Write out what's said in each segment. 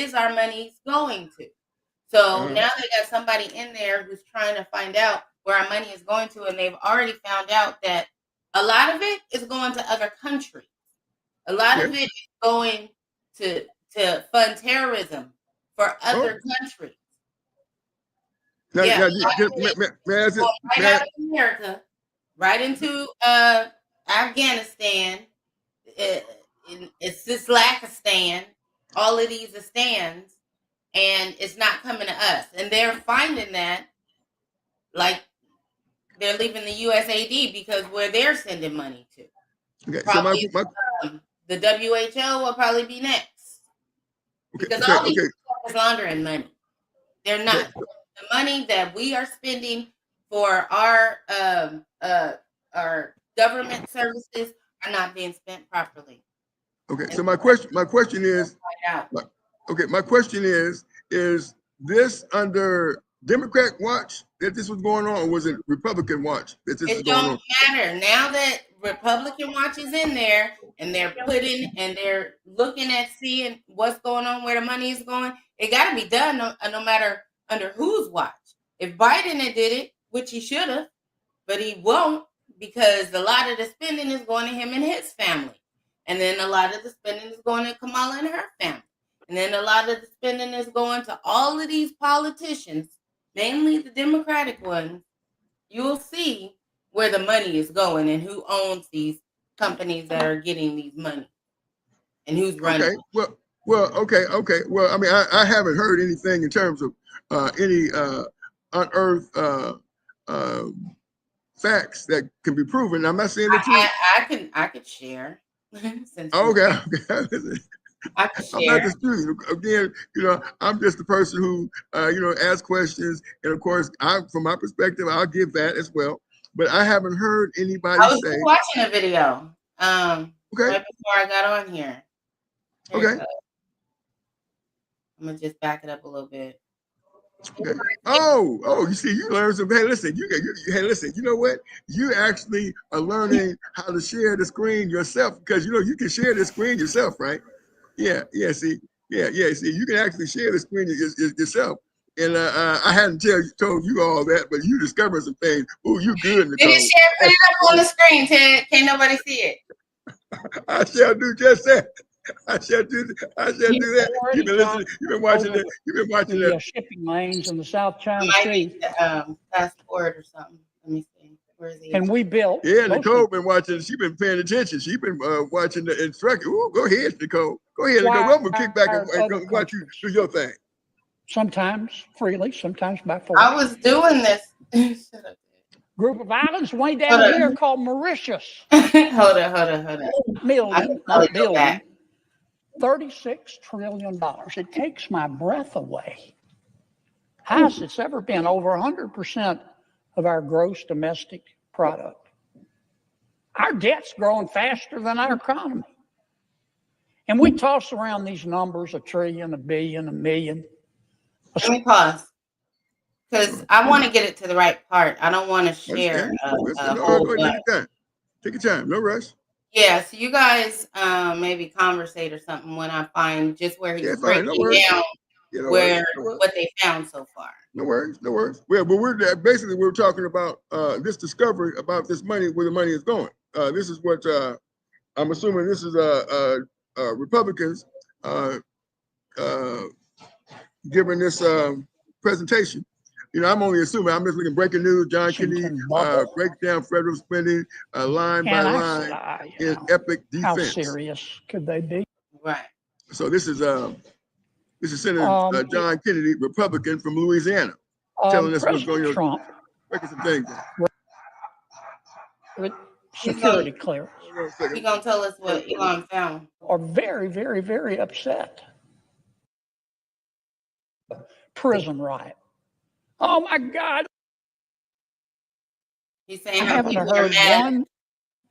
is our money going to? So now they got somebody in there who's trying to find out where our money is going to, and they've already found out that a lot of it is going to other countries. A lot of it is going to fund terrorism for other countries. Right out of America, right into Afghanistan, it's Pakistan, all of these stands, and it's not coming to us. And they're finding that, like, they're leaving the USAID because where they're sending money to. Okay, probably, so the WHO will probably be next. Because all these people is laundering money. They're not. The money that we are spending for our government services are not being spent properly. Okay, so my question is, is this under Democrat watch that this was going on, or was it Republican watch that this is going on? It don't matter. Now that Republican watch is in there, and they're they're looking at seeing what's going on, where the money is going, it got to be done no matter under whose watch. If Biden had did it, which he should have, but he won't, because a lot of the spending is going to him and his family. And then a lot of the spending is going to Kamala and her family. And then a lot of the spending is going to all of these politicians, mainly the Democratic ones. You'll see where the money is going and who owns these companies that are getting these money and who's running. Okay. Okay. Well, I mean, I haven't heard anything in terms of any unearthed facts that can be proven. I'm not saying that I could share. Okay. I could share. I'm not disputing. Again, I'm just the person who asks questions, and of course, from my perspective, I'll give that as well. But I haven't heard anybody say. I was watching a video. Right before I got on here. Okay. I'm gonna just back it up a little bit. Okay. Oh, you see, you learned some. Hey, listen, you know what? You actually are learning how to share the screen yourself, because you can share the screen yourself, right? Yeah. See, you can actually share the screen yourself. And I hadn't told you all that, but you discovered some things. Oh, you good, Nicole. Did you put it up on the screen, Ted? Can't nobody see it. I shall do just that. I shall do that. You've been listening. You've been watching it. The shipping lanes in the South China Sea. Passport or something. Let me see. Where is he? And we built. Yeah, Nicole been watching. She's been paying attention. She's been watching the instruction. Ooh, go ahead, Nicole. Go ahead, Nicole. I'm gonna kick back and watch you do your thing. Sometimes freely, sometimes by force. I was doing this. Group of islands way down here called Mauritius. Hold on. Million, not billion. $36 trillion. It takes my breath away. Highest it's ever been, over 100% of our gross domestic product. Our debt's growing faster than our economy. And we toss around these numbers, $1 trillion, $1 billion, $1 million. Let me pause, because I want to get it to the right part. I don't want to share a whole bunch. Take your time, no rush. Yeah, so you guys maybe conversate or something when I find just where he's breaking down what they found so far. No worries. Well, but we're talking about this discovery about this money, where the money is going. This is what I'm assuming. This is Republicans giving this presentation. I'm only assuming. I'm just looking breaking news. John Kennedy breaks down federal spending line by line in epic defense. How serious could they be? Right. So this is Senator John Kennedy, Republican from Louisiana, telling us what's going on. Trump. Breaking some things down. Security clearance. He's gonna tell us what Elon found. Are very, very, very upset. Prison riot. Oh my God! He's saying how people are mad.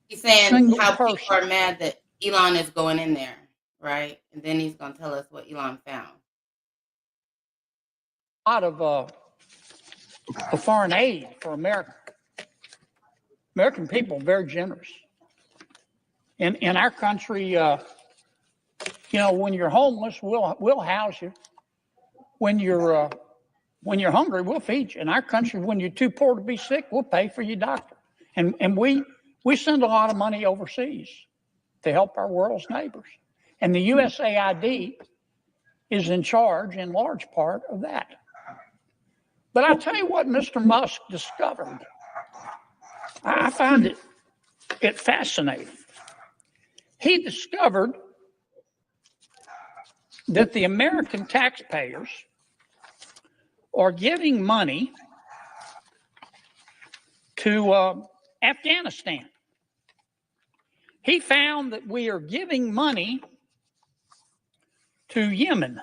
He's saying how people are mad that Elon is going in there, right? And then he's going to tell us what Elon found. A lot of foreign aid for America. American people are very generous. In our country, You know, when you're homeless, we'll house you. When you're hungry, we'll feed you. In our country, when you're too poor to be sick, we'll pay for your doctor. And we send a lot of money overseas to help our world's neighbors. And the USAID is in charge in large part of that. But I'll tell you what Mr. Musk discovered. I find it fascinating. He discovered that the American taxpayers are giving money to Afghanistan. He found that we are giving money to Yemen.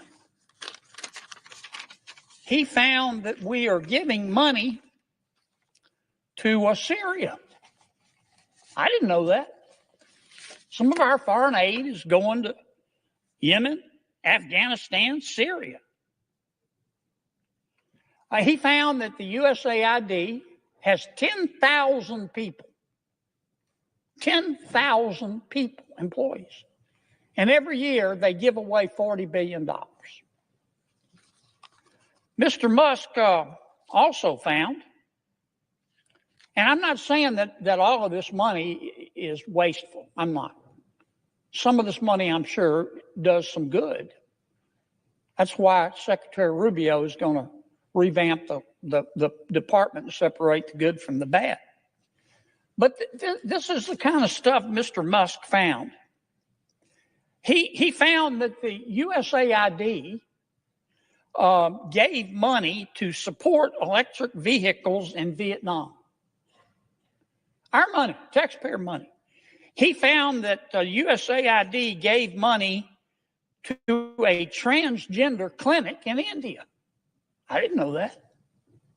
He found that we are giving money to Syria. I didn't know that. Some of our foreign aid is going to Yemen, Afghanistan, Syria. He found that the USAID has 10,000 people, 10,000 people, employees. And every year they give away $40 billion. Mr. Musk also found, and I'm not saying that all of this money is wasteful. I'm not. Some of this money, I'm sure, does some good. That's why Secretary Rubio is going to revamp the department and separate the good from the bad. But this is the kind of stuff Mr. Musk found. He found that the USAID gave money to support electric vehicles in Vietnam. Our money, taxpayer money. He found that USAID gave money to a transgender clinic in India. I didn't know that.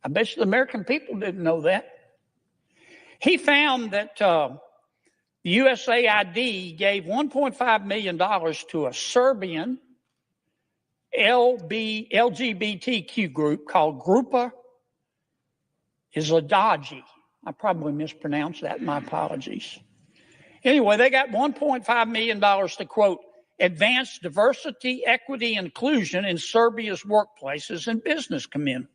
I bet you the American people didn't know that. He found that the USAID gave $1.5 million to a Serbian LGBTQ group called Grupa Izladaji. I probably mispronounced that. My apologies. Anyway, they got $1.5 million to, quote, advance diversity, equity, inclusion in Serbia's workplaces and business community.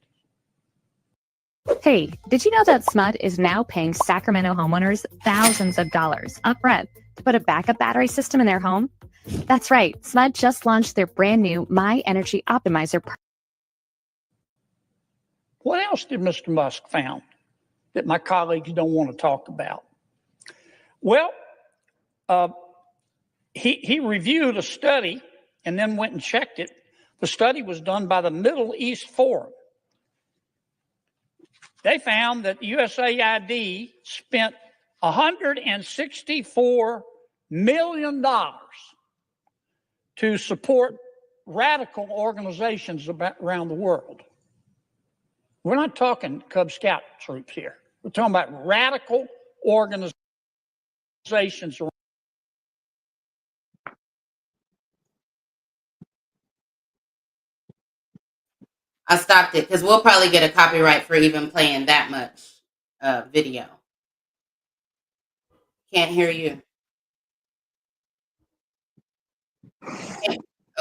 Hey, did you know that SMUD is now paying Sacramento homeowners thousands of dollars upfront to put a backup battery system in their home? That's right. SMUD just launched their brand new My Energy Optimizer. What else did Mr. Musk found that my colleagues don't want to talk about? Well, he reviewed a study and then went and checked it. The study was done by the Middle East Forum. They found that USAID spent $164 million to support radical organizations around the world. We're not talking Cub Scout troops here. We're talking about radical organizations. I stopped it because we'll probably get a copyright for even playing that much video. Can't hear you.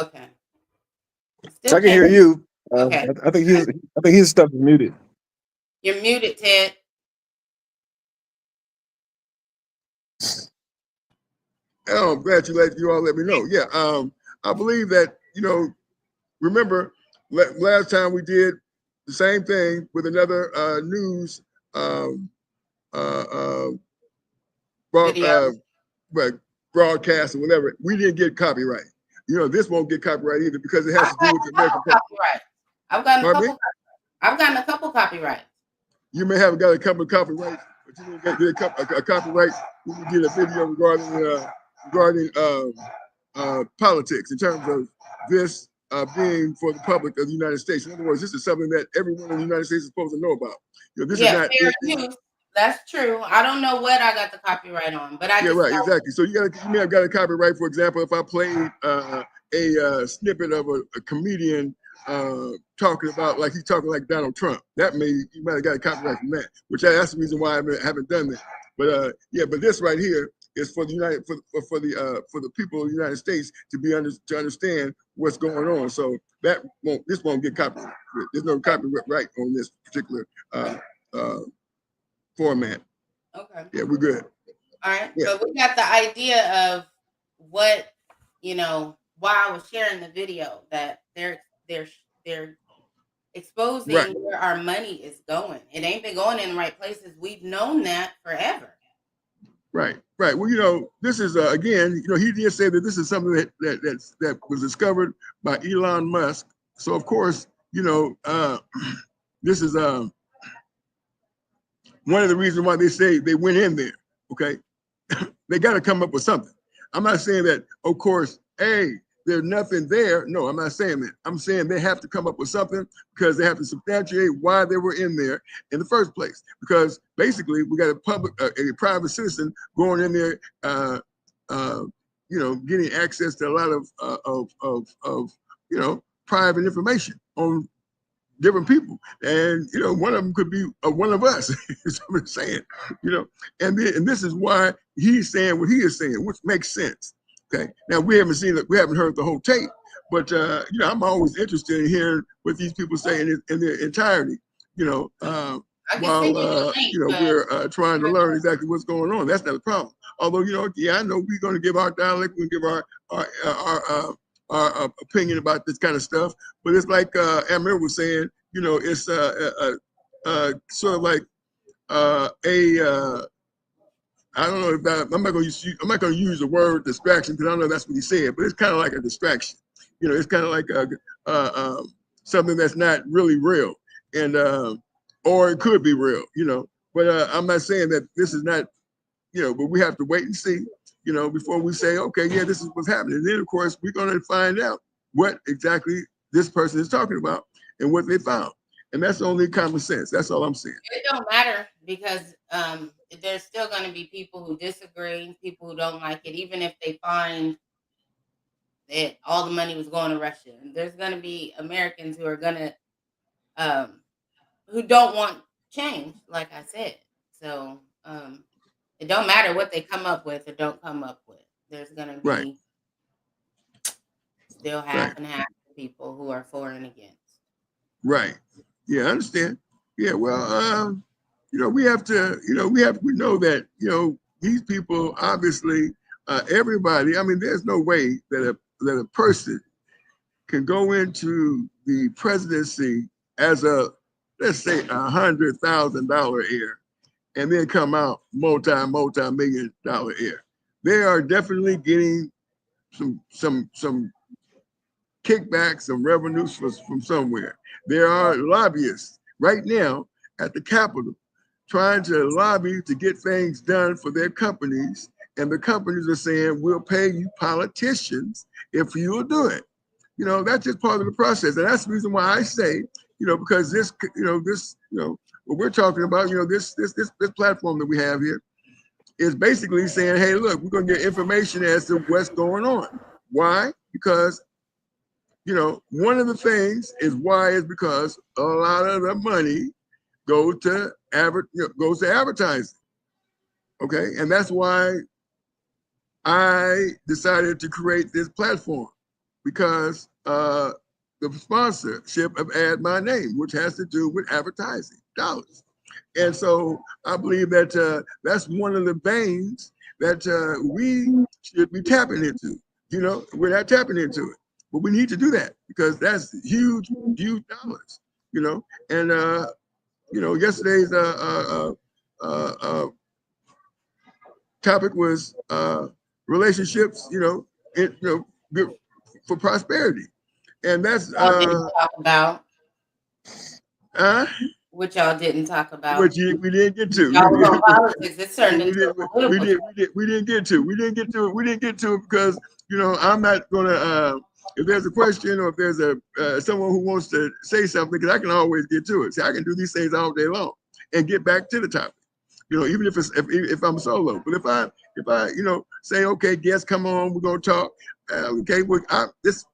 Okay. So I can hear you. Okay. I think his stuff is muted. You're muted, Ted. Oh, I'm glad you all let me know. Yeah, I believe that, remember last time we did the same thing with another news broadcast or whatever. We didn't get copyright. This won't get copyright either because it has to do with the American copyright. I've gotten a couple copyrights. You may have got a couple of copyrights, but you didn't get a copyright when you did a video regarding politics in terms of this being for the public of the United States. In other words, this is something that everyone in the United States is supposed to know about. This is not fair use. That's true. I don't know what I got the copyright on, but exactly. So you may have got a copyright, for example, if I played a snippet of a comedian talking about he's talking like Donald Trump. You might have got a copyright from that, which that's the reason why I haven't done that. But but this right here is for the for the people of the United States to to understand what's going on. So this won't get copyright. There's no copyright on this particular format. Okay. Yeah, we're good. All right. Yeah. So we got the idea of what, why I was sharing the video, that they're exposing where our money is going. It ain't been going in the right places. We've known that forever. Right. Well, this is again, he did say that this is something that was discovered by Elon Musk. So of course, this is one of the reasons why they say they went in there. Okay, they got to come up with something. I'm not saying that, of course, hey, there's nothing there. No, I'm not saying that. I'm saying they have to come up with something because they have to substantiate why they were in there in the first place. Because basically, we got a private citizen going in there, getting access to a lot of private information on different people, and one of them could be one of us. Is what I'm saying, and this is why he's saying what he is saying, which makes sense. Okay, now we haven't heard the whole tape, but I'm always interested in hearing what these people say in their entirety. While we're trying to learn exactly what's going on. That's not a problem. Although I know we're going to give our dialect, we give our opinion about this kind of stuff, but it's like Amir was saying, it's sort of like I don't know if I'm not going to use the word distraction because I don't know if that's what he said, but it's kind of like a distraction. It's kind of like something that's not really real, and or it could be real, But I'm not saying that this is not, but we have to wait and see. Before we say, okay, yeah, this is what's happening. And then, of course, we're going to find out what exactly this person is talking about and what they found. And that's only common sense. That's all I'm saying. It don't matter because there's still going to be people who disagree, people who don't like it, even if they find that all the money was going to Russia. And there's going to be Americans who are going to, who don't want change, like I said. So, it don't matter what they come up with or don't come up with. There's going to be still half and half of people who are for and against. Right. Yeah, I understand. Yeah, well, we know that, these people, obviously, everybody, I mean, there's no way that a person can go into the presidency as let's say $100,000 heir and then come out multi-million dollar heir. They are definitely getting some kickbacks, some revenues from somewhere. There are lobbyists right now at the Capitol trying to lobby to get things done for their companies, and the companies are saying, we'll pay you politicians if you'll do it. That's just part of the process. And that's the reason why I say, because this, what we're talking about, this platform that we have here is basically saying, hey, look, we're going to get information as to what's going on. Why? Because, one of the things is because a lot of the money goes to advertising. Okay, and that's why I decided to create this platform, because the sponsorship of Add My Name, which has to do with advertising dollars. And so I believe that that's one of the veins that we should be tapping into. We're not tapping into it, but we need to do that because that's huge dollars. And yesterday's topic was relationships. Good for prosperity, and that's talk about. Which y'all didn't talk about. Which we didn't get to. Y'all was on politics. It turned into we didn't get to it because I'm not gonna. If there's a question or if there's someone who wants to say something, because I can always get to it. See, I can do these things all day long and get back to the topic. Even if I'm solo. But if I say, okay, guests, come on, we're gonna talk. Okay, well, this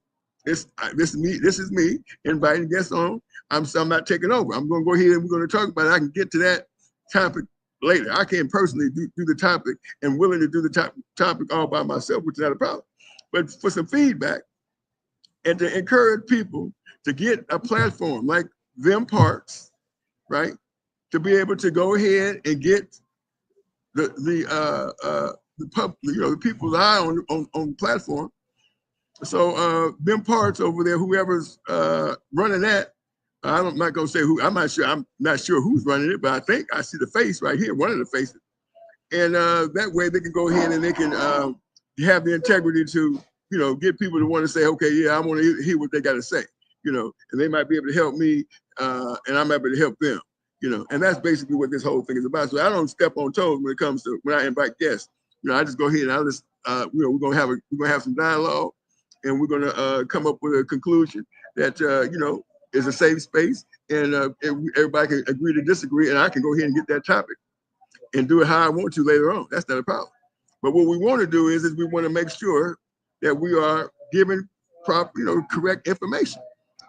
is me inviting guests on. I'm not taking over. I'm going to go ahead and we're going to talk about it. I can get to that topic later. I can personally do the topic and willing to do the topic all by myself, which is not a problem. But for some feedback and to encourage people to get a platform like them parts, right? To be able to go ahead and get the people's eye on the platform. So them parts over there, whoever's running that, I'm not gonna say who. I'm not sure who's running it, but I think I see the face right here, one of the faces, and that way they can go ahead and they can have the integrity to get people to want to say, okay, yeah, I want to hear what they got to say, and they might be able to help me, and I'm able to help them, and that's basically what this whole thing is about. So I don't step on toes when it comes to when I invite guests. I just go ahead and I just we're gonna have some dialogue, and we're gonna come up with a conclusion that is a safe space, and everybody can agree to disagree, and I can go ahead and get that topic and do it how I want to later on. That's not a problem. But what we want to do is we want to make sure that we are giving proper, correct information.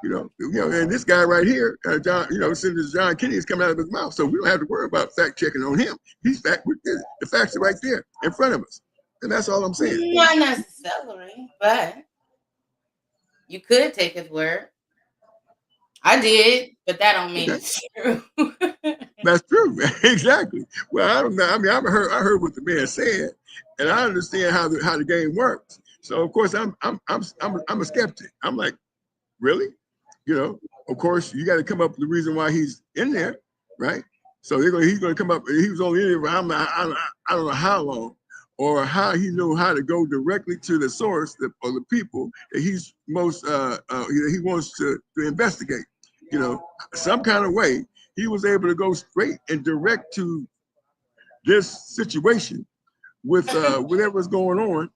And this guy right here, John, Senator John Kennedy is coming out of his mouth, so we don't have to worry about fact checking on him. The facts are right there in front of us, and that's all I'm saying. Not necessarily, but you could take his word. I did, but that don't mean it's true. That's true, exactly. Well, I don't know. I mean, I heard what the man said, and I understand how the game works. So of course, I'm a skeptic. I'm like, really? Of course, you got to come up with the reason why he's in there, right? So he's gonna come up. He was only in there for I don't know how long, or how he knew how to go directly to the source or the people that he's most he wants to investigate. Some kind of way he was able to go straight and direct to this situation with whatever's going on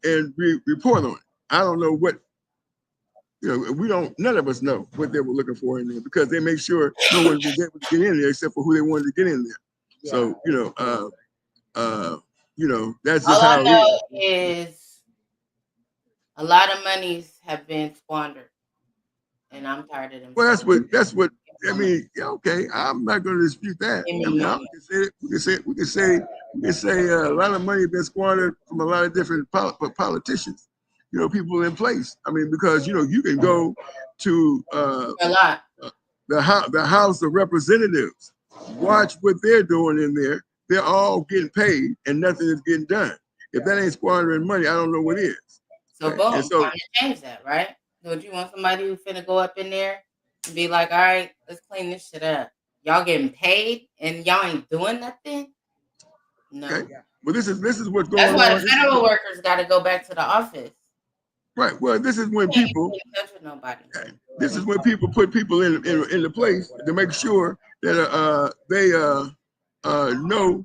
and report on it. I don't know what. None of us know what they were looking for in there, because they make sure no one was able to get in there except for who they wanted to get in there. Yeah. So, that's just all how I know is a lot of monies have been squandered, and I'm tired of them. Well, that's what I mean. Okay, I'm not going to dispute that. I mean, we can say a lot of money has been squandered from a lot of different politicians. People in place. I mean, because you can go to a lot. The House of Representatives, watch what they're doing in there. They're all getting paid, and nothing is getting done. If that ain't squandering money, I don't know what is. So right? Boom, time to change that, right? Would you want somebody who's finna go up in there and be like, all right, let's clean this shit up? Y'all getting paid and y'all ain't doing nothing? No. Okay. Well, this is what's going on. That's why the federal workers got to go back to the office. Right. Well, this is when people. This is when people put people in the place to make sure that they know,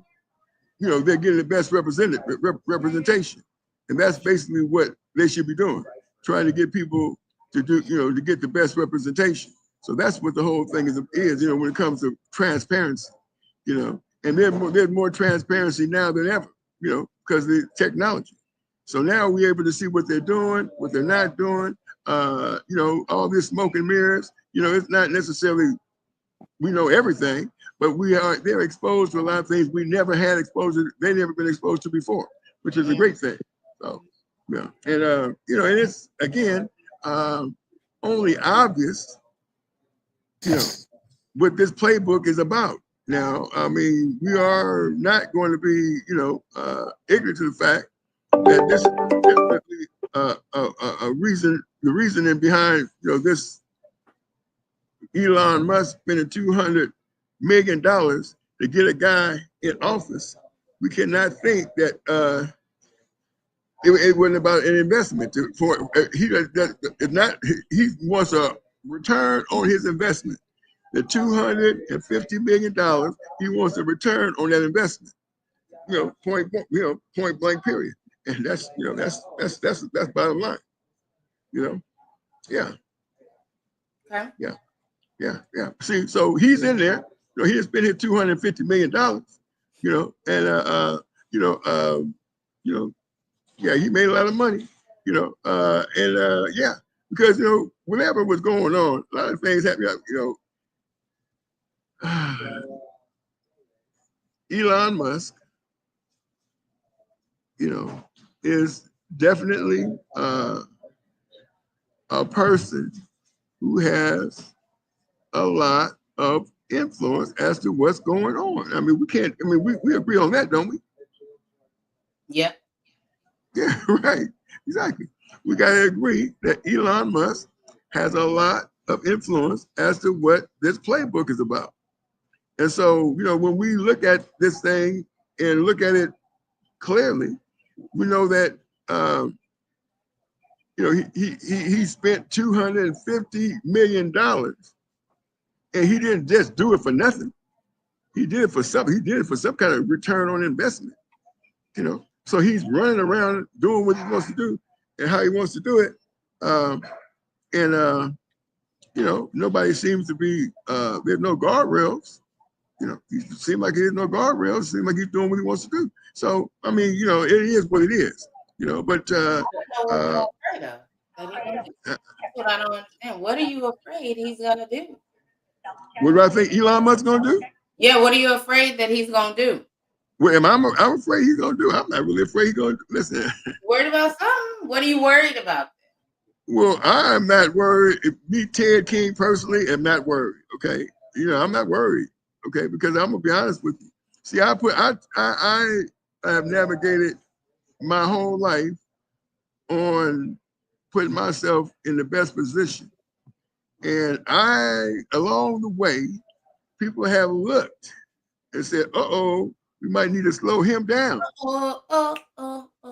they're getting the best representation, and that's basically what they should be doing, trying to get people to do, to get the best representation. So that's what the whole thing is, when it comes to transparency, and there's more transparency now than ever, because of the technology. So now we're able to see what they're doing, what they're not doing, all this smoke and mirrors, it's not necessarily, we know everything, but they're exposed to a lot of things we never had exposure, they never been exposed to before, which is a great thing. So, yeah. And, and it's, again, only obvious, what this playbook is about. Now, I mean, we are not going to be, ignorant to the fact that this is definitely a reason, the reasoning behind, this Elon Musk spending $200 million to get a guy in office. We cannot think that it wasn't about an investment. He wants a return on his investment. The $250 million, he wants a return on that investment. Point blank, period. And that's bottom line. Yeah. Okay. Yeah. See, so he's in there. He has been here $250 million. Yeah, he made a lot of money. Because whatever was going on, a lot of things happened. Elon Musk, is definitely a person who has a lot of influence as to what's going on. I mean, we agree on that, don't we? Yep. Yeah, right. Exactly. We got to agree that Elon Musk has a lot of influence as to what this playbook is about. And so, when we look at this thing and look at it clearly, we know that he spent $250 million, and he didn't just do it for nothing. He did it for something. He did it for some kind of return on investment. So he's running around doing what he wants to do and how he wants to do it. Nobody seems to be. There's no guardrails. He seems like there's no guardrails. It seems like he's doing what he wants to do. So I mean, it is what it is. But That's what I don't understand. What are you afraid he's gonna do? What do I think Elon Musk's gonna do? Yeah, what are you afraid that he's gonna do? Well, I'm afraid he's gonna do. I'm not really afraid he's gonna do. Listen. Worried about something? What are you worried about? Well, I'm not worried. Me, Ted King personally, am not worried. Okay, I'm not worried. Okay, because I'm gonna be honest with you. See, I have navigated my whole life on putting myself in the best position, and along the way, people have looked and said, "Uh-oh, we might need to slow him down."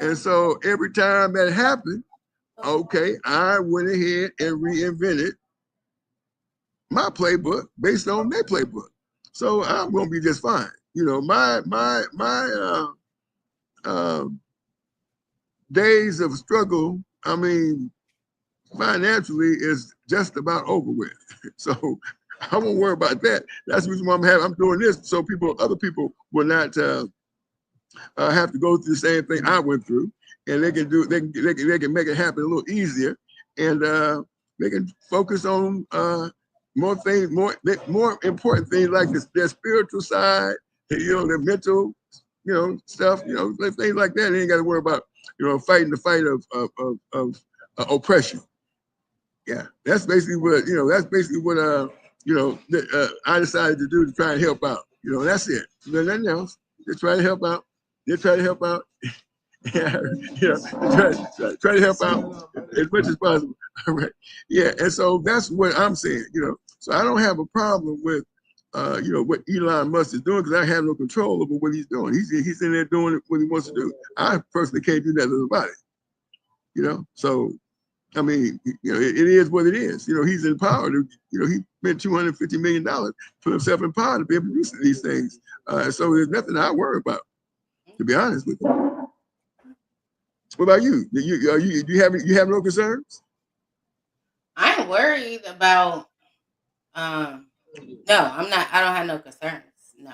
And so every time that happened, okay, I went ahead and reinvented my playbook based on their playbook. So I'm gonna be just fine. My days of struggle, financially is just about over with. So I won't worry about that. That's the reason why I'm doing this, so other people will not have to go through the same thing I went through, and they can make it happen a little easier, and they can focus on more important things like their spiritual side, their mental, stuff, things like that. They ain't got to worry about, fighting the fight of oppression. Yeah, that's basically what I decided to do to try and help out. That's it. There's nothing else. Just try to help out. Just try to help out. Yeah, try to help out as much as possible. All right. Yeah, and so that's what I'm saying. So I don't have a problem with what Elon Musk is doing, because I have no control over what he's doing. He's in there doing what he wants to do. I personally can't do nothing about it. So I mean, it is what it is. He's in power. He spent $250 million, put himself in power to be able to do these things. So there's nothing I worry about, to be honest with you. What about you? Do you have no concerns? I'm worried about. No, I'm not. I don't have no concerns. No.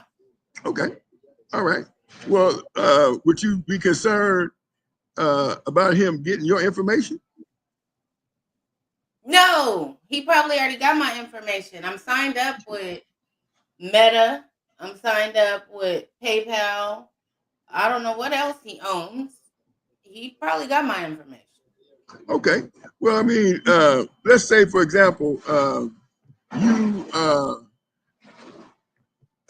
Okay. All right. Well, would you be concerned about him getting your information? No, he probably already got my information. I'm signed up with Meta. I'm signed up with PayPal. I don't know what else he owns. He probably got my information. Okay. Well, let's say, for example, you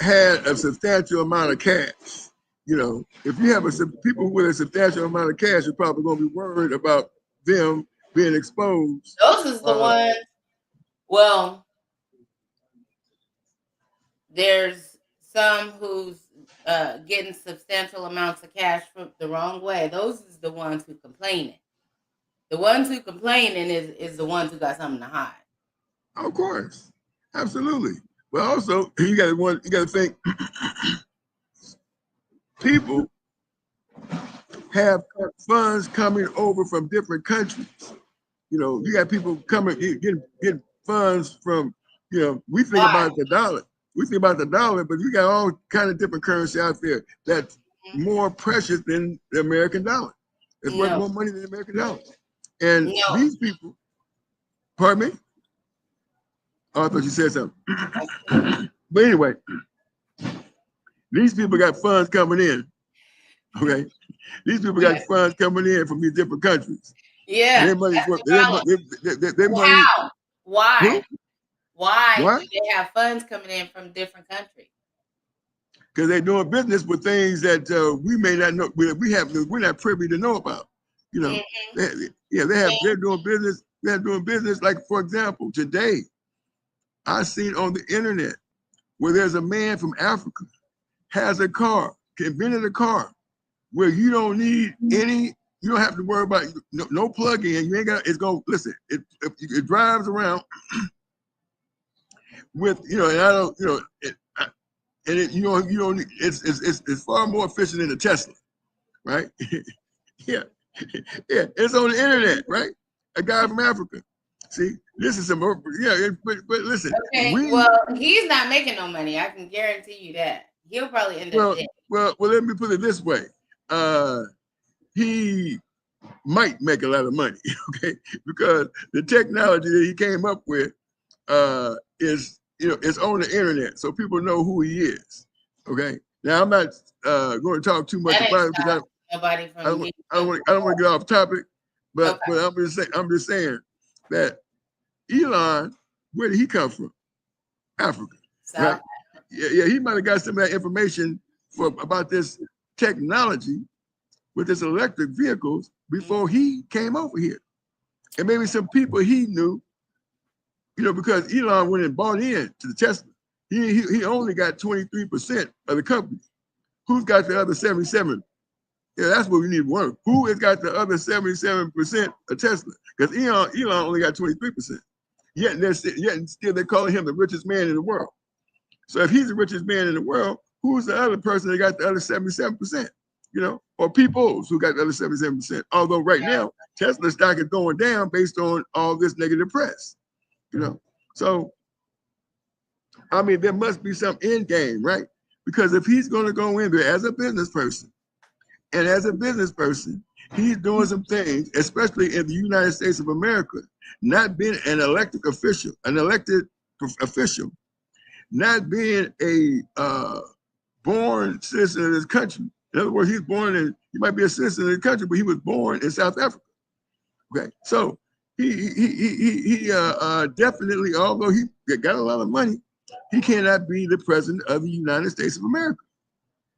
had a substantial amount of cash. If you have people with a substantial amount of cash, you're probably going to be worried about them being exposed. Those is the ones. Well, there's some who's getting substantial amounts of cash from the wrong way. Those is the ones who complaining. The ones who complaining is the ones who got something to hide. Of course, absolutely. But also, you got to think. People have funds coming over from different countries. You got people coming getting funds from. We think about the dollar. We think about the dollar, but we got all kind of different currency out there that's more precious than the American dollar. It's worth more money than the American dollar. And these people, pardon me? Oh, I thought you said something. But anyway, These people got funds coming in. Okay, these people got funds coming in from these different countries. Yeah. Their money's worth. Their money. How? Why? Why Why? do they have funds coming in from different countries? Because they're doing business with things that we may not know. We're not privy to know about. You know, they're doing business. They're doing business. Like, for example, today, I seen on the internet where there's a man from Africa has a car, invented a car where you don't need any. You don't have to worry about no plug-in. You ain't got. It's gonna listen. It drives around with and I don't you don't. It's far more efficient than a Tesla, right? Yeah, it's on the internet, right? A guy from Africa. See, this is some, but listen. Okay, well, he's not making no money. I can guarantee you that. He'll probably end up dead. Well, let me put it this way. He might make a lot of money, okay? Because the technology that he came up with is, it's on the internet, so people know who he is, okay? Now, I'm not going to talk too much about it because I don't want to get off topic, but I'm just saying that Elon, where did he come from? Africa, right? Yeah, he might have got some of that information about this technology with this electric vehicles before he came over here. And maybe some people he knew, because Elon went and bought in to the Tesla. He only got 23% of the company. Who's got the other 77%? Yeah, that's what we need to work. Who has got the other 77% of Tesla? Because Elon only got 23%. Yet still they're calling him the richest man in the world. So if he's the richest man in the world, who's the other person that got the other 77%? Or peoples who got the other 77%. Although right now, Tesla stock is going down based on all this negative press. So I mean, there must be some end game, right? Because if he's going to go in there as a business person, and as a business person, he's doing some things, especially in the United States of America, not being an elected official, not being a born citizen of this country. In other words, he might be a citizen of the country, but he was born in South Africa. Okay, so he definitely, although he got a lot of money, he cannot be the president of the United States of America.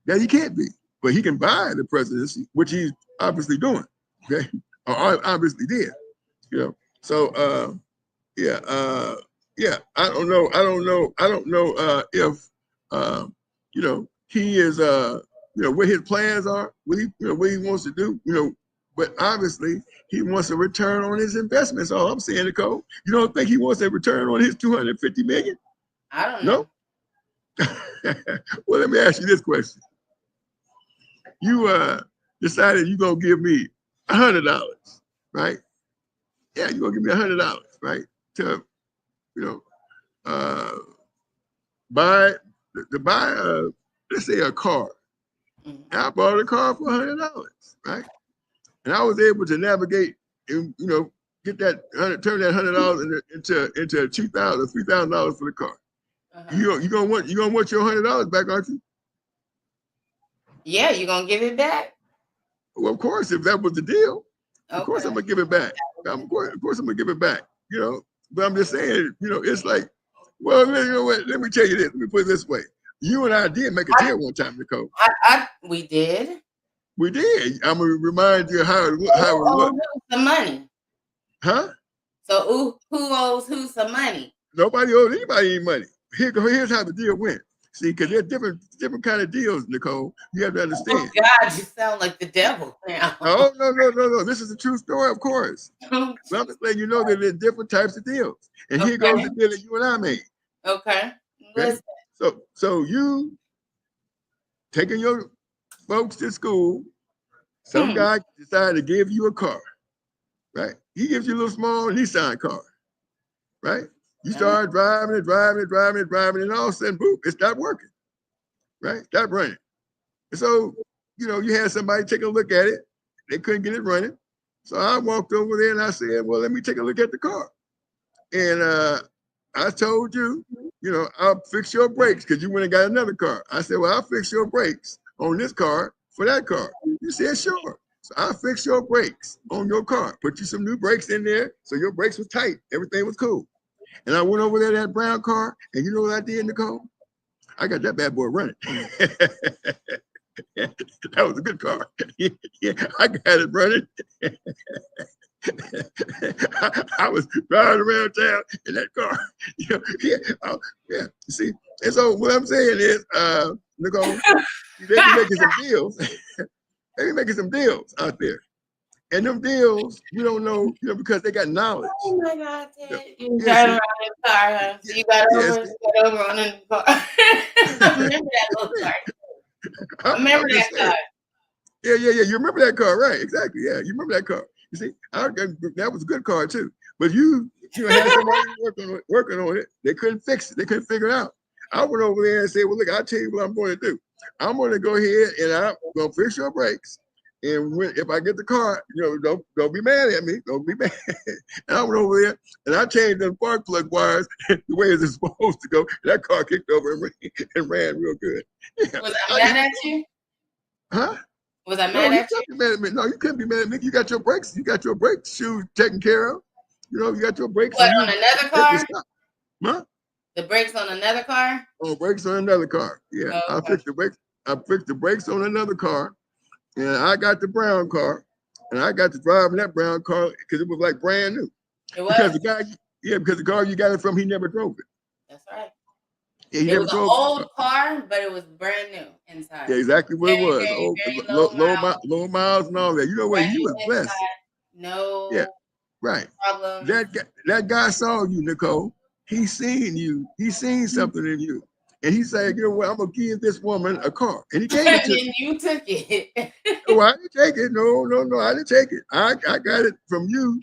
That he can't be, but he can buy the presidency, which he's obviously doing. Okay, or obviously did. So I don't know if he is what his plans are, what he wants to do, but obviously he wants a return on his investments. All I'm saying, Nicole. You don't think he wants a return on his $250 million? I don't know. No? Well, let me ask you this question. You decided you're gonna give me $100, right? Yeah, you're gonna give me $100, right? To buy let's say a car. And I bought a car for $100, right? And I was able to navigate and get that turn that $100 into $2,000, $3,000 for the car. You gonna want your $100 back, aren't you? Yeah, you gonna give it back? Well, of course, if that was the deal, of course I'm gonna give it back. Of course I'm gonna give it back. But I'm just saying, it's like, well, let me tell you this. Let me put it this way. You and I did make a deal one time, Nicole. We did. We did. I'm gonna remind you how it looked. The money. Huh? So who owes who some money? Nobody owed anybody any money. Here's how the deal went. See, because there's different kind of deals, Nicole. You have to understand. Oh God, you sound like the devil now. Oh no. This is a true story, of course. But I'm just letting you know that there's different types of deals. And here goes the deal that you and I made. Okay. Listen. So you taking your folks to school, some guy decided to give you a car, right? He gives you a little small Nissan car, right? You start driving it, and all of a sudden, boom, it stopped working, right? Stopped running. And so, you had somebody take a look at it. They couldn't get it running. So I walked over there and I said, well, let me take a look at the car. And I told you, you know, I'll fix your brakes because you went and got another car. I said, well, I'll fix your brakes on this car for that car. You said, sure. So I'll fix your brakes on your car. Put you some new brakes in there so your brakes was tight. Everything was cool. And I went over there to that brown car, and you know what I did, Nicole? I got that bad boy running. That was a good car. Yeah, I got it running. I was driving around town in that car. You know, yeah, yeah. You see, and so what I'm saying is, Nicole, they be making some deals. They be making some deals out there. And them deals, we don't know, you know, because they got knowledge. Oh my God, Ted. You drive around in the car, huh? So you got over on in the car. I remember that little car. I remember that car. Yeah. You remember that car, right? Exactly. Yeah, you remember that car. You see, that was a good car too. But you had somebody working on it. They couldn't fix it. They couldn't figure it out. I went over there and said, well, look, I'll tell you what I'm going to do. I'm going to go ahead and I'm going to fix your brakes. And if I get the car, you know, don't be mad at me. Don't be mad. And I went over there and I changed the spark plug wires the way it's supposed to go. And that car kicked over and ran real good. Yeah. Was I mad at you? Huh? Was I mad at you? Mad at me. No, you couldn't be mad at me. You got your brakes. You got your brake shoes taken care of. You know, you got your brakes. What, on another car? Huh? The brakes on another car? Oh, brakes on another car. Yeah, okay. I fixed the brakes. I fixed the brakes on another car. And I got the brown car, and I got to drive in that brown car because it was like brand new. It was? Because the car you got it from, he never drove it. That's right. Yeah, it was an old car, but it was brand new inside. Yeah, exactly what it was. Very low miles and all that. You know what? You was blessed. No. Yeah, right. Problem. That guy saw you, Nicole. He seen you. He seen something in you. And he said, you know what, I'm going to give this woman a car. And he gave it to me. And you took it. No, I didn't take it. No, I didn't take it. I got it from you.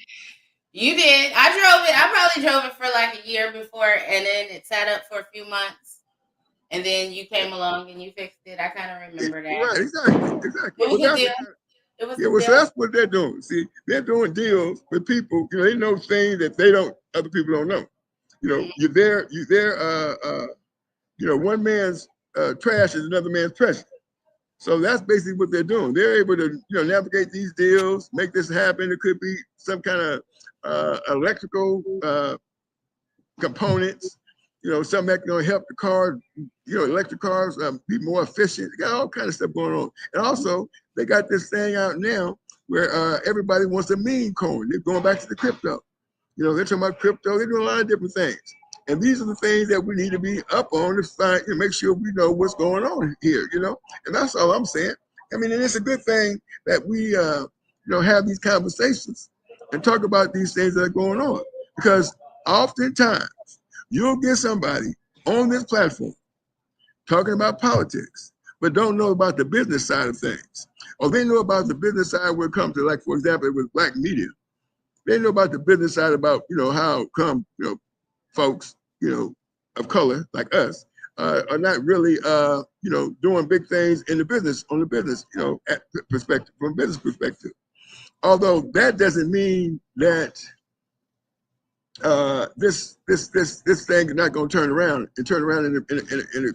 You did. I drove it. I probably drove it for like a year before, and then it sat up for a few months. And then you came along and you fixed it. I kind of remember that. Right, exactly. It was a deal. It was a deal. So that's what they're doing. See, they're doing deals with people. You know, they know things that other people don't know. You know, you're there, you know, one man's trash is another man's treasure. So that's basically what they're doing. They're able to, you know, navigate these deals, make this happen. It could be some kind of electrical components, you know, something that's going to help the car, you know, electric cars be more efficient. They got all kind of stuff going on. And also, they got this thing out now where everybody wants a meme coin. They're going back to the crypto. You know, they're talking about crypto. They're doing a lot of different things. And these are the things that we need to be up on to find and make sure we know what's going on here, you know? And that's all I'm saying. I mean, and it's a good thing that we, you know, have these conversations and talk about these things that are going on. Because oftentimes, you'll get somebody on this platform talking about politics, but don't know about the business side of things. Or they know about the business side when it comes to, like, for example, with black media. They know about the business side about, you know, how come, you know, folks, you know, of color like us are not really, you know, doing big things in the business, on the business, you know, perspective, from a business perspective. Although that doesn't mean that this thing is not going to turn around in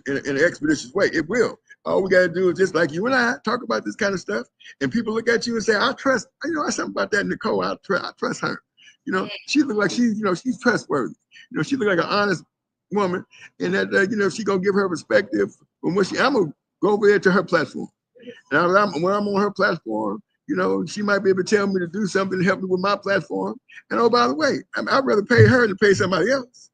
an expeditious way. It will. All we got to do is just like you and I talk about this kind of stuff, and people look at you and say, "I trust." You know, something about that Nicole. I trust her. You know, she look like she's, you know, she's trustworthy. You know, she look like an honest woman, and that you know, she gonna give her perspective from what I'm gonna go over there to her platform. And when I'm on her platform, you know, she might be able to tell me to do something to help me with my platform. And oh, by the way, I'd rather pay her than pay somebody else.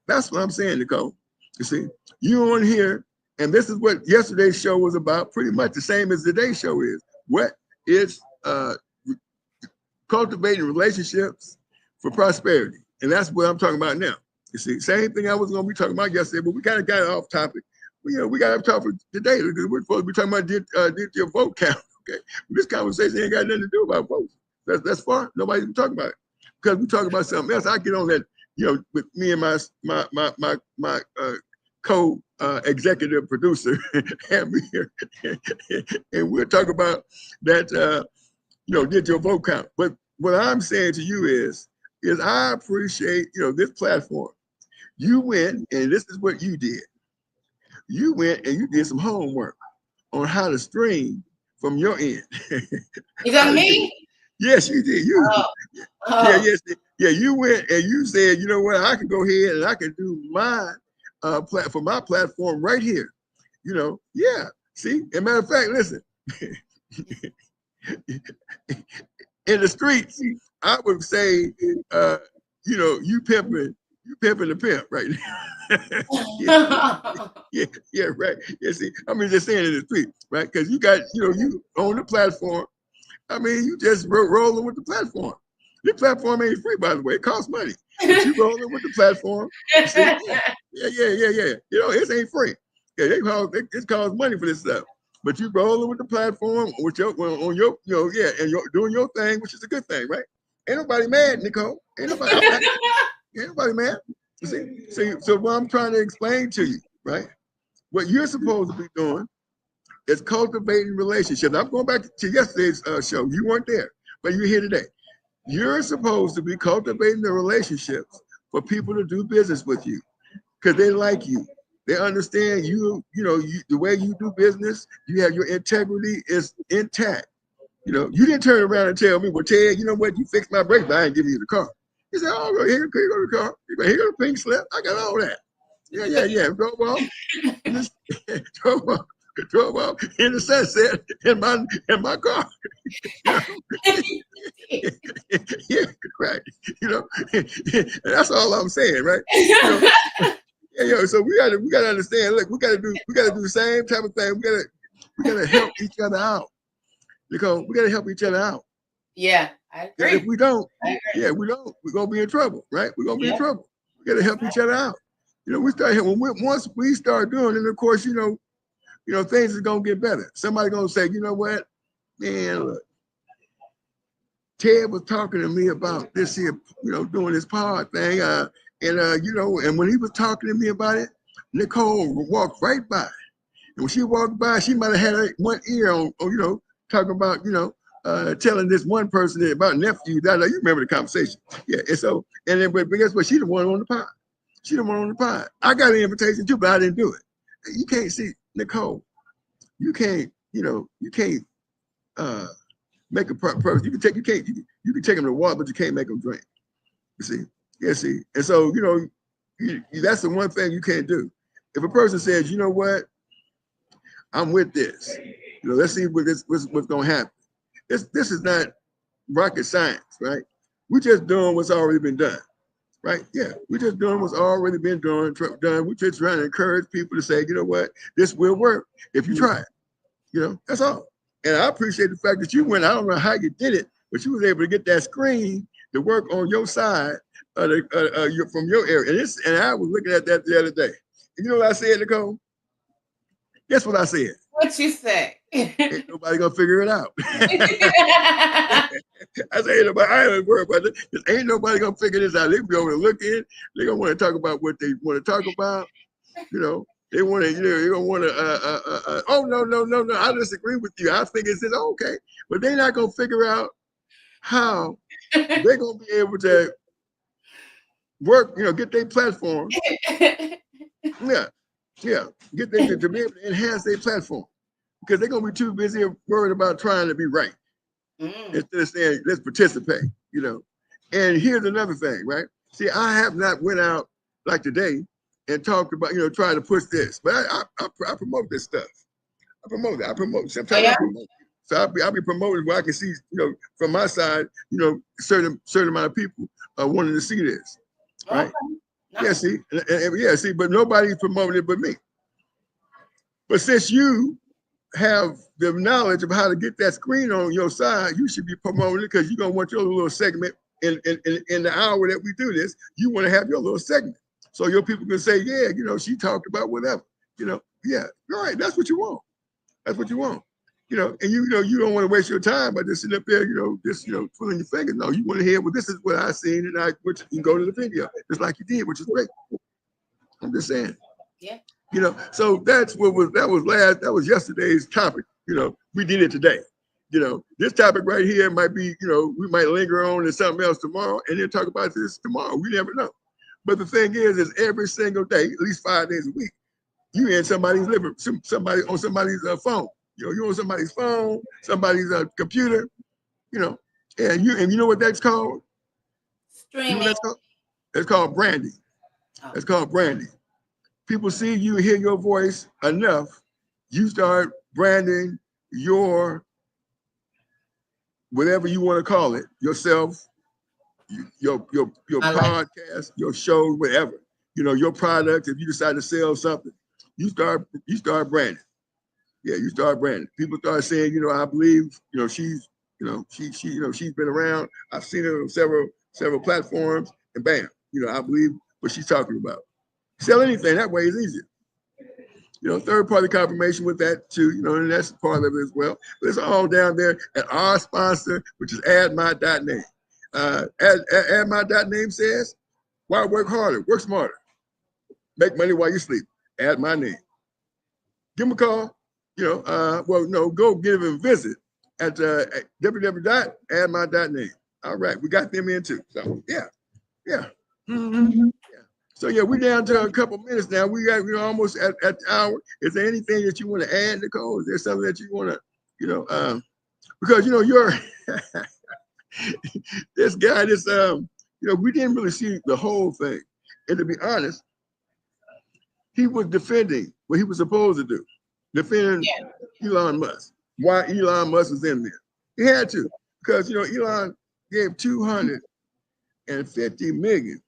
That's what I'm saying, Nicole. You see, you on here, and this is what yesterday's show was about, pretty much the same as today's show is. What is cultivating relationships for prosperity. And that's what I'm talking about now. You see, same thing I was going to be talking about yesterday, but we kind of got it off topic. You know, we got off topic today because we're supposed to be talking about did your vote count. Okay, this conversation ain't got nothing to do about votes. That's far. Nobody's even talking about it because we talk about something else. I get on that, you know, with me and my co-executive producer, and we'll talk about that. You know, did your vote count? But what I'm saying to you is I appreciate, you know, this platform. You went, and this is what you did. You went and you did some homework on how to stream from your end. Is that me? Yes, you did. Yeah, you went and you said, you know what, I can go ahead and I can do my for my platform right here. You know, yeah. See, as a matter of fact, listen. In the streets, I would say, you know, you pimping the pimp right now. yeah, right. Yeah, see, I mean, just saying in the street, right? Because you got, you know, you own the platform. I mean, you just rolling with the platform. The platform ain't free, by the way. It costs money. But you rolling with the platform. See? Yeah. You know, it ain't free. Yeah, it costs money for this stuff. But you rolling with the platform with your on your, you know, yeah, and you're doing your thing, which is a good thing, right? Ain't nobody mad, Nicole. Ain't nobody mad. See, so what I'm trying to explain to you, right? What you're supposed to be doing is cultivating relationships. I'm going back to yesterday's show. You weren't there, but you're here today. You're supposed to be cultivating the relationships for people to do business with you because they like you. They understand you, you know, the way you do business, you have your integrity is intact. You know, you didn't turn around and tell me, well, Ted, you know what, you fixed my brakes, but I ain't giving you the car. He said, oh, well, here you go the car. Here go the pink slip. I got all that. Yeah. Drove off. Drove off in the sunset in my car. Yeah, right. You know, that's all I'm saying, right? You know, so we gotta understand. Look, we gotta do the same type of thing. We gotta help each other out. Because we gotta help each other out. Yeah, I agree. If we don't, we're gonna be in trouble, right? We're gonna be in trouble. We gotta help each other out. You know, once we start doing it, of course, you know, things is gonna get better. Somebody gonna say, you know what, man, look, Ted was talking to me about this here, you know, doing this pod thing, you know, and when he was talking to me about it, Nicole walked right by, and when she walked by, she might have had one ear on, you know, talking about, you know, telling this one person about nephew. That you remember the conversation, yeah. And so, and then, but guess what? She the one on the pod. She the one on the pod. I got an invitation too, but I didn't do it. You can't see Nicole. You can't, you know, you can't make a person. You can take them to water, but you can't make them drink. You see, yeah, see. And so, you know, that's the one thing you can't do. If a person says, you know what, I'm with this. You know, let's see what's going to happen. This is not rocket science, right? We're just doing what's already been done, right? Yeah, we're just doing what's already been done. We're just trying to encourage people to say, you know what, this will work if you try it. You know, that's all. And I appreciate the fact that you went. I don't know how you did it, but you was able to get that screen to work on your side from your area. And I was looking at that the other day. And you know what I said, Nicole? Guess what I said? What you say? Ain't nobody gonna figure it out. I say, ain't nobody, I ain't worried about this. Ain't nobody gonna figure this out. They be over looking. They gonna want to talk about what they want to talk about. You know, they want to. You know, they gonna want to. Oh no! I disagree with you. I think it's okay, but they're not gonna figure out how they're gonna be able to work. You know, get their platform. Yeah, get them to be able to enhance their platform because they're gonna be too busy worried about trying to be right instead of saying let's participate. You know, and here's another thing, right? See, I have not went out like today and talked about, you know, trying to push this, but I promote this stuff. I promote it. Sometimes I promote it. So I'll be promoting where I can see, you know, from my side, you know, certain amount of people wanting to see this, right? Okay. Yeah, see, but nobody's promoting it but me. But since you have the knowledge of how to get that screen on your side, you should be promoting it because you're gonna want your little segment in the hour that we do this. You want to have your little segment, so your people can say, yeah, you know, she talked about whatever, you know, yeah, all right, that's what you want. That's what you want. You know, and you know, you don't want to waste your time by just sitting up there, you know, just, you know, pulling your fingers. No, you want to hear, well, this is what I seen, and you can go to the video, just like you did, which is great. I'm just saying. Yeah. You know, so that was yesterday's topic. You know, we did it today. You know, this topic right here might be, you know, we might linger on to something else tomorrow and then talk about this tomorrow. We never know. But the thing is every single day, at least 5 days a week, you in somebody's living, somebody on somebody's phone. You know, you're on somebody's phone, somebody's computer. You know, and you know what that's called? Streaming. You know what that's called? It's called branding. It's called branding. People see you, hear your voice enough, you start branding your whatever you want to call it, yourself, your podcast, your show, whatever. You know, your product. If you decide to sell something, you start branding. Yeah, you start branding. People start saying, you know, I believe, you know, she's been around. I've seen her on several platforms, and bam, you know, I believe what she's talking about. Sell anything that way is easier. You know, third-party confirmation with that too, you know, and that's part of it as well. But it's all down there at our sponsor, which is AddMy.name. AddMy.name says, why work harder? Work smarter. Make money while you sleep. Add my name. Give them a call. You know, go give them a visit at www.addmy.name. All right, we got them in too. So yeah. Mm-hmm. So yeah, we're down to a couple minutes now. We're almost at the hour. Is there anything that you want to add, Nicole? Is there something that you want to, you know, because you know you're this guy, you know, we didn't really see the whole thing. And to be honest, he was defending what he was supposed to do, defending Elon Musk. Why Elon Musk was in there? He had to, because you know Elon gave 250 million.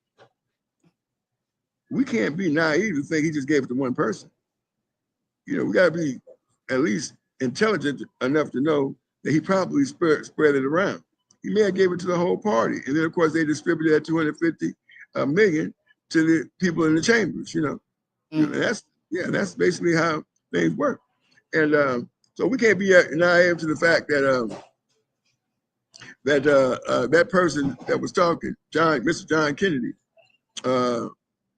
We can't be naive to think he just gave it to one person. You know, we got to be at least intelligent enough to know that he probably spread it around. He may have gave it to the whole party. And then, of course, they distributed that 250 million to the people in the chambers, you know. Mm-hmm. That's basically how things work. And so we can't be naive to the fact that that person that was talking, Mr. John Kennedy,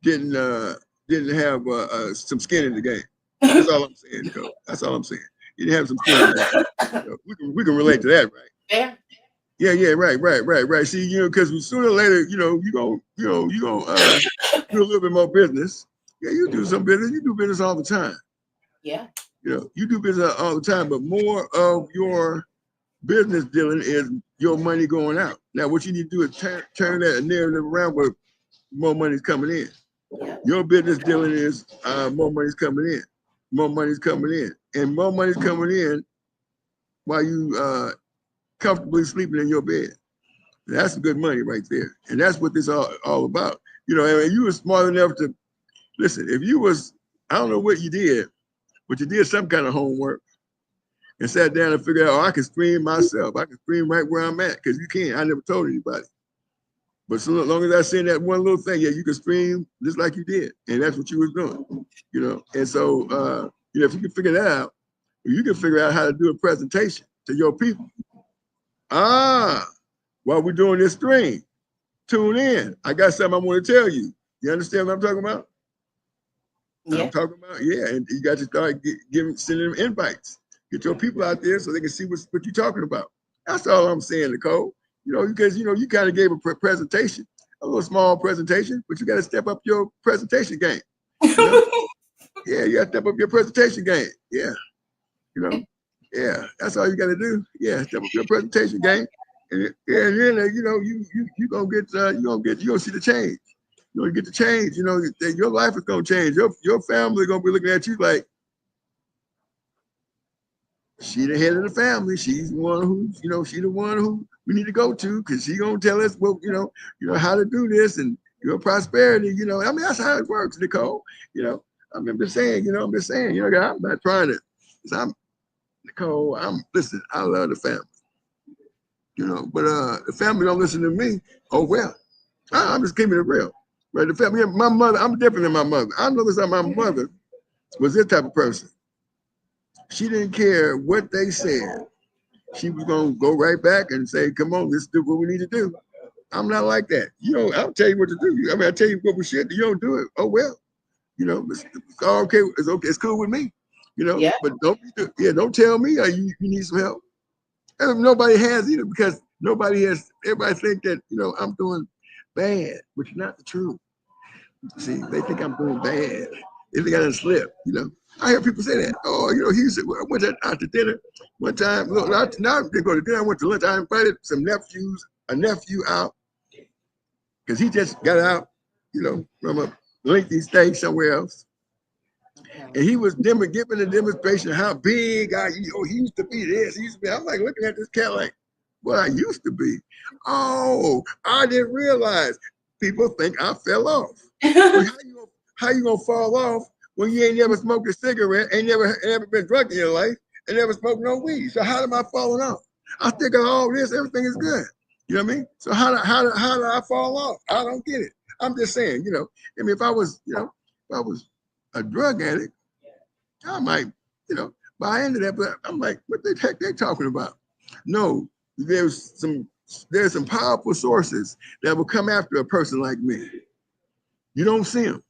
didn't have some skin in the game. That's all I'm saying, Nicole. That's all I'm saying. He didn't have some skin in the game. You know, we can relate to that, right? Yeah, right. See, you know, because sooner or later, you know, you gonna do a little bit more business. Yeah, you do some business. You do business all the time. Yeah. You know, you do business all the time, but more of your business dealing is your money going out. Now, what you need to do is turn that narrative around where more money's coming in. Your business dealing is more money's coming in. More money's coming in. And more money's coming in while you comfortably sleeping in your bed. That's good money right there. And that's what this all about. You know, I mean, you were smart enough to, listen, if you was, I don't know what you did, but you did some kind of homework and sat down and figured out, oh, I can stream myself. I can stream right where I'm at, because you can. I never told anybody. But so long as I seen that one little thing, yeah, you can stream just like you did. And that's what you was doing, you know. And so, you know, if you can figure that out, you can figure out how to do a presentation to your people. While we're doing this stream, tune in. I got something I want to tell you. You understand what I'm talking about? Yeah. I'm talking about, yeah. And you got to start sending them invites. Get your people out there so they can see what you're talking about. That's all I'm saying, Nicole. You know, because, you know, you kind of gave a presentation, a little small presentation, but you got to step up your presentation game. You know? Yeah, you got to step up your presentation game. Yeah. You know, yeah, that's all you got to do. Yeah, step up your presentation game. And then, you know, you're going to see the change. You're going to get the change. You know, your life is going to change. Your family is going to be looking at you like, she the head of the family. She's the one who, you know, she the one who we need to go to, because she gonna tell us what, you know how to do this and your prosperity. You know, I mean, that's how it works, Nicole. You know, I'm just saying. You know, I'm not trying to. Nicole, listen. I love the family. You know, but the family don't listen to me. Oh well, I'm just keeping it real. Right? The family, my mother. I'm different than my mother. I know this. My mother was this type of person. She didn't care what they said. She was going to go right back and say, come on, let's do what we need to do. I'm not like that. You know, I'll tell you what to do. I mean, I'll tell you what we should do. You don't do it. Oh, well, you know, it's all okay. It's okay. It's cool with me, you know, but don't tell me you need some help. And nobody has either, because everybody think that, you know, I'm doing bad, which is not the truth. See, they think I'm doing bad. They think I done slip, you know. I hear people say that. Oh, you know, I went out to dinner one time. Look, now they go to dinner. I went to lunch. I invited a nephew out, because he just got out, you know, from a lengthy stay somewhere else. And he was giving a demonstration of how big he used to be this. He used to be. I'm like looking at this cat like, what I used to be. Oh, I didn't realize people think I fell off. How you gonna fall off when you ain't never smoked a cigarette, ain't never been drunk in your life, and never smoked no weed? So how am I falling off? I still got all this, everything is good. You know what I mean? So how do I fall off? I don't get it. I'm just saying, you know, I mean, if I was a drug addict, I might, you know, buy into that, but I'm like, what the heck they talking about? No, there's some powerful sources that will come after a person like me. You don't see them.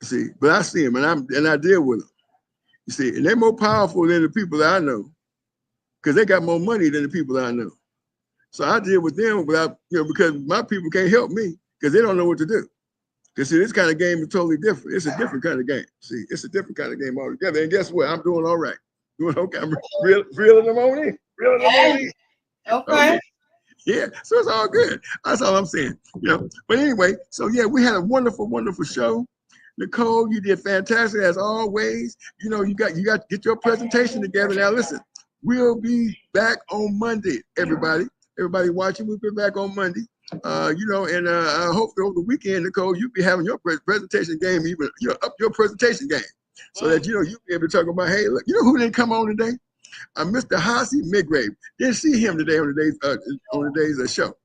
See, but I see them, and I deal with them. You see, and they're more powerful than the people that I know, because they got more money than the people that I know. So I deal with them without, you know, because my people can't help me because they don't know what to do. Because see, this kind of game is totally different. It's a different kind of game. See, it's a different kind of game altogether. And guess what? I'm doing all right. Doing okay. I'm reeling them on in. Reeling them on in. Okay. Yeah, so it's all good. That's all I'm saying. You know. But anyway, so yeah, we had a wonderful, wonderful show. Nicole, you did fantastic as always. You know, you got to get your presentation together. Now listen, we'll be back on Monday, everybody. Everybody watching, we'll be back on Monday. You know, and I hope over the weekend, Nicole, you'll be having your presentation game, even, you know, up your presentation game, so that, you know, you'll be able to talk about, hey, look, you know who didn't come on today? Mr. Hossie Midgrave. Didn't see him today on today's show.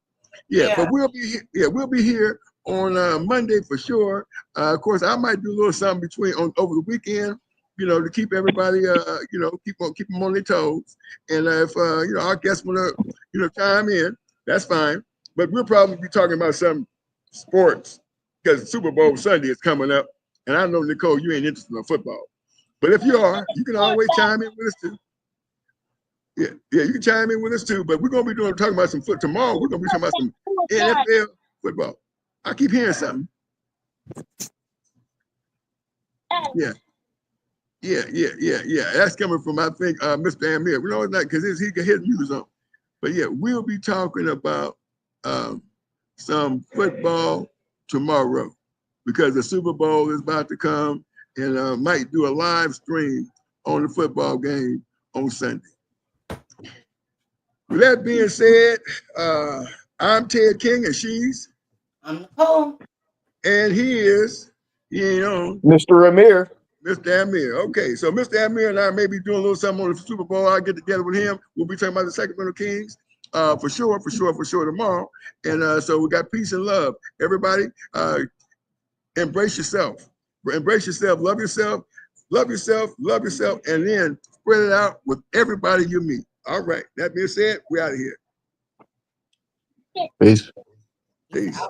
Yeah, but we'll be here on Monday for sure. Of course, I might do a little something over the weekend, you know, to keep everybody, you know, keep them on their toes. And if you know, our guests want to, you know, chime in, that's fine. But we'll probably be talking about some sports, because Super Bowl Sunday is coming up, and I know, Nicole, you ain't interested in football. But if you are, you can always chime in with us too. Yeah, you can chime in with us too. But we're gonna be talking about some foot tomorrow. We're gonna be talking about some NFL football. I keep hearing something. Yeah. That's coming from, I think, Mr. Amir. We know it's not, because he can hit music on. But yeah, we'll be talking about some football tomorrow, because the Super Bowl is about to come, and might do a live stream on the football game on Sunday. With that being said, I'm Ted King, and I'm Nicole. And he is, you know, Mr. Amir. Mr. Amir. Okay, so Mr. Amir and I may be doing a little something on the Super Bowl. I'll get together with him. We'll be talking about the Sacramento Kings for sure tomorrow. And so we got peace and love. Everybody, embrace yourself. Embrace yourself. Love yourself. Love yourself. Love yourself. And then spread it out with everybody you meet. All right. That being said, we're out of here. Peace. Peace.